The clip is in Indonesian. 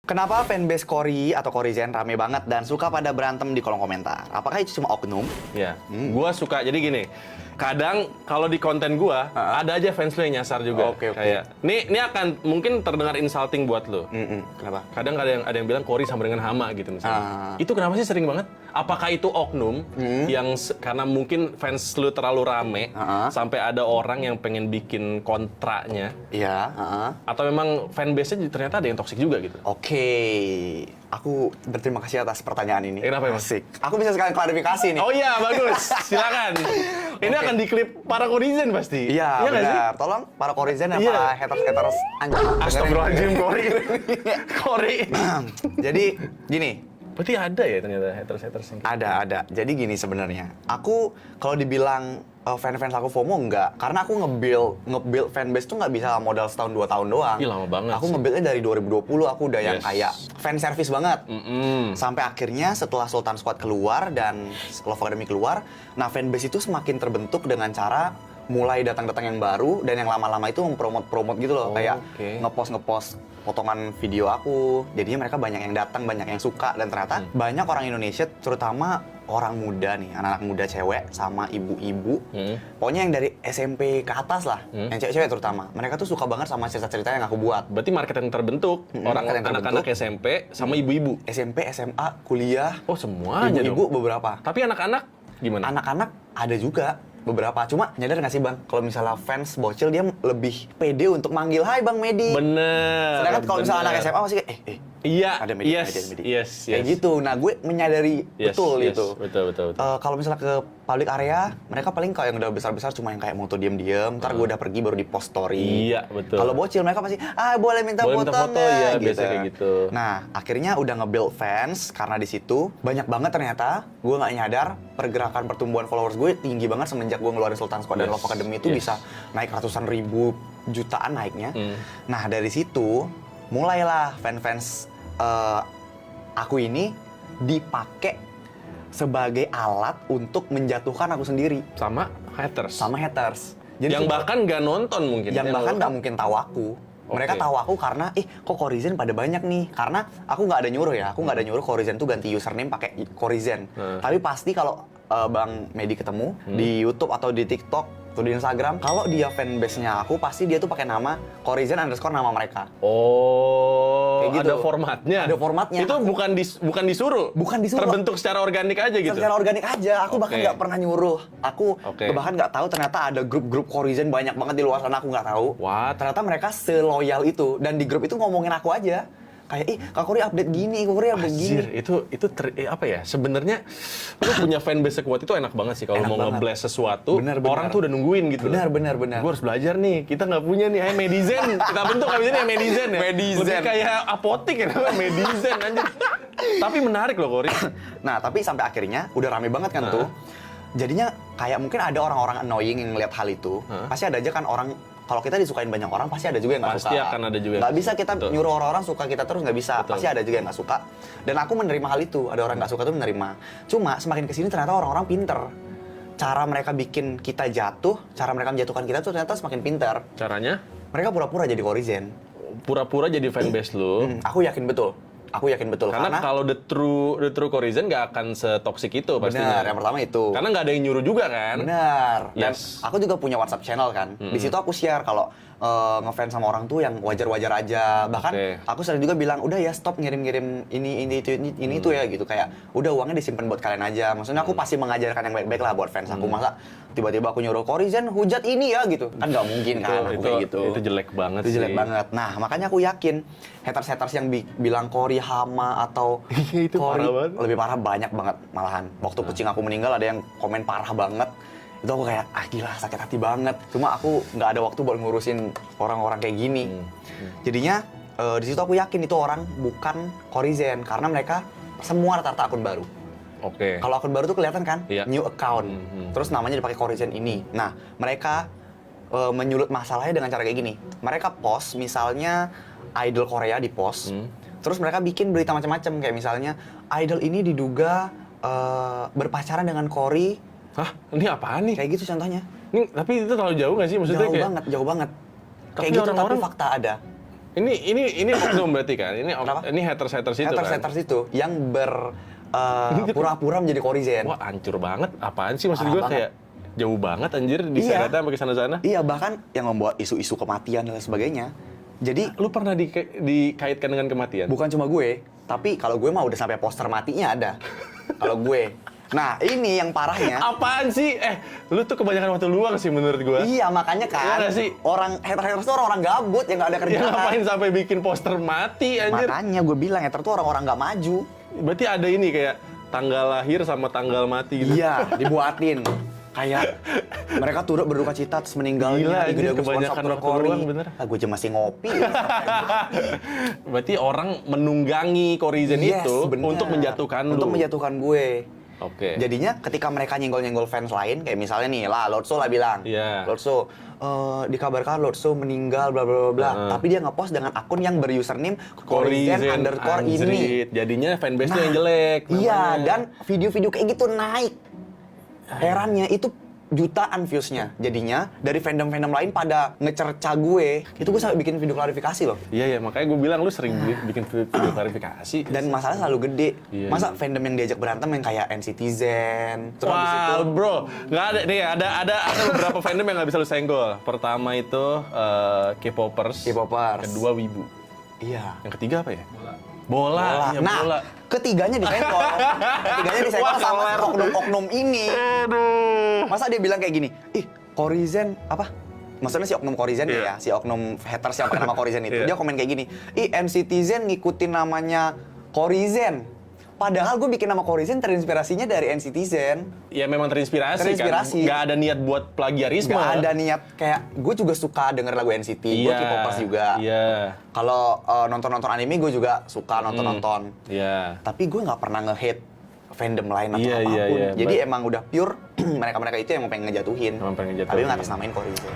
Kenapa fanbase Cory atau Coryzen rame banget dan suka pada berantem di kolom komentar? Apakah itu cuma oknum? Ya, gua suka. Jadi gini, kadang kalau di konten gua ada aja fans lu yang nyasar juga. Oke. Kayak, ini akan mungkin terdengar insulting buat lu. Kenapa? Kadang ada yang bilang Cory sama dengan hama gitu misalnya. Itu kenapa sih sering banget? Apakah itu oknum yang karena mungkin fans lu terlalu rame sampai ada orang yang pengen bikin kontranya? Iya. Atau memang fanbase-nya ternyata ada yang toksik juga gitu? Oke, aku berterima kasih atas pertanyaan ini. Kenapa ya, Mas? Asik. Aku bisa sekalian klarifikasi nih. Oh iya, bagus. Silakan. Ini akan diklip para Coryzen pasti. Iya, nggak sih? benar. Tolong para Coryzen apa Iya. haters anjing. Astagfirullahaladzim, Cory. Jadi gini, Berarti ada ya ternyata haters-haters yang ada. Jadi gini sebenarnya. Aku kalau dibilang fans aku FOMO enggak, karena aku nge-build fanbase tuh nggak bisa modal setahun 2 tahun doang. Ih, lama banget Aku sih. nge-buildnya dari 2020, aku udah yang kayak fan service banget. Sampai akhirnya setelah Sultan Squad keluar dan Love Academy keluar, nah fanbase itu semakin terbentuk dengan cara mulai datang-datang yang baru dan yang lama-lama itu mempromot gitu loh, kayak ngepost potongan video aku. Jadinya mereka banyak yang datang, banyak yang suka, dan ternyata banyak orang Indonesia, terutama orang muda nih, anak-anak muda cewek sama ibu-ibu, pokoknya yang dari SMP ke atas lah, yang cewek-cewek terutama, mereka tuh suka banget sama cerita-cerita yang aku buat. Berarti market yang terbentuk, market yang anak-anak terbentuk. SMP sama ibu-ibu. SMP, SMA, kuliah, Oh, semuanya ibu-ibu dong. beberapa. Tapi anak-anak gimana? Anak-anak ada juga beberapa, cuma nyadar nggak sih Bang, kalau misalnya fans bocil dia lebih pede untuk manggil, "Hai Bang Medi." Bener. Sedangkan kalau misalnya anak bener. SMA masih kayak, Iya, ada Medi, yes, Medi. yes, Kayak yes. gitu. Nah, gue menyadari Yes, betul yes, itu. betul. Kalau misalnya ke public area, mereka paling kalau yang udah besar-besar cuma yang kayak moto diem-diem, ntar gue udah pergi baru di post story. Iya, betul. Kalau bocil mereka pasti, boleh minta Boleh foto minta foto, nggak?" ya, biasa kayak gitu. Nah, akhirnya udah nge-build fans, karena di situ banyak banget ternyata, gue nggak nyadar, pergerakan pertumbuhan followers gue tinggi banget semenjak gue ngeluarin Sultan Squad dan Yes, Love Academy itu yes. bisa naik ratusan ribu, jutaan naiknya. Nah, dari situ, mulailah fans-fans aku ini dipakai sebagai alat untuk menjatuhkan aku sendiri Sama haters. sama haters. Yang bahkan nggak nonton mungkin. yang bahkan nggak mungkin tahu aku. Mereka Oke. tahu aku karena, kok Coryzen pada banyak nih. Karena aku nggak ada nyuruh ya, aku nggak ada nyuruh Coryzen tuh ganti username pakai Coryzen. Tapi pasti kalau Bang Medi ketemu di YouTube atau di TikTok atau di Instagram, kalau dia fanbase-nya aku, pasti dia tuh pakai nama Coryzen _ nama mereka. Oh, Kayak gitu. ada formatnya. Ada formatnya. Itu bukan disuruh. Bukan disuruh. Terbentuk secara organik aja gitu. Secara organik aja, aku bahkan Oke. nggak pernah nyuruh. Aku Oke. bahkan nggak tahu ternyata ada grup-grup Coryzen banyak banget di luar sana, aku nggak tahu. What? Ternyata mereka seloyal itu, dan di grup itu ngomongin aku aja. Kayak, Kak Cory update gini, Kak Cory update gini. Anjir, apa ya? Sebenarnya lu punya fanbase sekuat itu enak banget sih kalau Enak mau banget. nge-blast sesuatu, Bener. orang tuh udah nungguin gitu. Benar. Gue harus belajar nih. Kita nggak punya nih, Medizen. Kita bentuk abis ini Medizen ya. Medizen. Lebih kayak apotik ya, namanya Medizen anjir. Tapi menarik loh, Cory. Nah, tapi sampai akhirnya udah rame banget kan tuh. Jadinya kayak mungkin ada orang-orang annoying yang ngeliat hal itu. Pasti ada aja kan orang, kalau kita disukain banyak orang, pasti ada juga yang nggak suka. Pasti akan ada juga yang Nggak bisa kita Betul. nyuruh orang-orang suka kita terus, nggak bisa. Betul. Pasti ada juga yang nggak suka. Dan aku menerima hal itu. Ada orang nggak suka tuh menerima. Cuma semakin kesini ternyata orang-orang pinter. Cara mereka bikin kita jatuh, cara mereka menjatuhkan kita tuh ternyata semakin pinter. Caranya? Mereka pura-pura jadi Coryzen. Pura-pura jadi fanbase lu. Aku yakin betul. Karena kalau the true Coryzen nggak akan setoksik itu pastinya. benar, yang pertama itu. Karena nggak ada yang nyuruh juga kan. Benar. Dan Yes. aku juga punya WhatsApp channel kan. Di situ aku share kalau ngefans sama orang tuh yang wajar-wajar aja. Bahkan Oke. aku sering juga bilang, udah ya stop ngirim-ngirim ini itu ya gitu, kayak udah uangnya disimpan buat kalian aja. Maksudnya aku pasti mengajarkan yang baik-baik lah buat fans aku. Masa tiba-tiba aku nyuruh Coryzen hujat ini ya gitu. Kan nggak mungkin kan aku kayak gitu. Itu jelek banget Itu sih. jelek banget. Nah, makanya aku yakin haters-haters yang bilang Cory hama atau Itu Cory parah banget. lebih parah banyak banget malahan. Waktu kucing aku meninggal ada yang komen parah banget. Itu aku kayak, gila sakit hati banget. Cuma aku nggak ada waktu buat ngurusin orang-orang kayak gini. Jadinya di situ aku yakin itu orang bukan Coryzen karena mereka semua rata-rata akun baru. Oke. Kalau akun baru tuh kelihatan kan, Iya. new account. Terus namanya dipakai Coryzen ini. Nah, mereka menyulut masalahnya dengan cara kayak gini. Mereka post misalnya idol Korea di post. Terus mereka bikin berita macam-macam kayak misalnya idol ini diduga berpacaran dengan Cory. Hah? Ini apaan nih? Kayak gitu contohnya. Tapi itu terlalu jauh nggak sih? Maksudnya Jauh kayak banget, jauh banget. Tapi Kayak gitu, tapi orang-orang- fakta ada. Ini oknum berarti kan? Ini haters itu kan? Haters itu yang pura-pura menjadi Coryzen. Wah, hancur banget. Apaan sih maksud gue Banget. kayak jauh banget anjir diseret sampai ke sana-sana. Iya, bahkan yang membawa isu-isu kematian dan lain sebagainya. Jadi Lu pernah dikaitkan dengan kematian? bukan cuma gue, tapi kalau gue mah udah sampai poster matinya ada. Kalau gue. Nah, ini yang parahnya. Apaan sih? Lu tuh kebanyakan waktu luang sih menurut gua. Iya, makanya kan. Iya nggak sih? Orang haters tuh orang gabut yang nggak ada Ya kerjaan. ngapain sampai bikin poster mati anjir? Makanya gue bilang hater tuh orang-orang nggak maju. Berarti ada ini kayak tanggal lahir sama tanggal mati gitu. Iya, dibuatin. Kayak mereka turut berduka cita terus meninggalnya. Gila, anjir, kebanyakan waktu luang, bener. Gue aja masih ngopi. Berarti orang menunggangi Coryzen itu bener. untuk menjatuhkan lu. Untuk menjatuhkan gue. Oke. Jadinya ketika mereka nyenggol-nyenggol fans lain, kayak misalnya nih, Lotso lah bilang, Iya. Lotso, dikabarkan Lotso meninggal, bla bla bla bla. Tapi dia ngepost dengan akun yang berusername Coryzen _ ini. anjrit. Jadinya fanbase-nya yang jelek. Iya, namanya. dan video-video kayak gitu naik. Herannya itu jutaan views-nya. Jadinya dari fandom-fandom lain pada ngecerca gue. Itu gue sampai bikin video klarifikasi loh. Iya, makanya gue bilang lu sering bikin video klarifikasi. Dan masalahnya selalu gede. Iya, Masa fandom yang diajak berantem yang kayak NCTzen. Terus habis itu Wah, bro, nggak ada nih. Ada beberapa fandom yang nggak bisa lu senggol. Pertama itu K-popers. K-popers. Kedua wibu. Iya. Yang ketiga apa ya? Bola. Iya, Nah, bola. ketiganya disenggol. Ketiganya disenggol Wah, sama keler. oknum-oknum ini. Aduh. Masa dia bilang kayak gini, ih Coryzen apa? Maksudnya si oknum Coryzen Iya. ya, si oknum haters yang pakai nama Coryzen itu. Iya. Dia komen kayak gini, ih NCTzen ngikutin namanya Coryzen. Padahal gue bikin nama Coryzen terinspirasinya dari NCTzen. Ya memang terinspirasi, Terinspirasi. kan. Nggak ada niat buat plagiarisme. Gak ada niat kayak, gue juga suka denger lagu NCT, gue Iya. K-popers juga. Iya. Kalau nonton-nonton anime gue juga suka nonton-nonton. Iya. Tapi gue nggak pernah nge-hate fandom lain atau Iya, apapun. iya, iya. Jadi emang udah pure mereka-mereka itu yang pengen ngejatuhin. Emang pengen ngejatuhin. Tapi ngatasnamain Coryzen.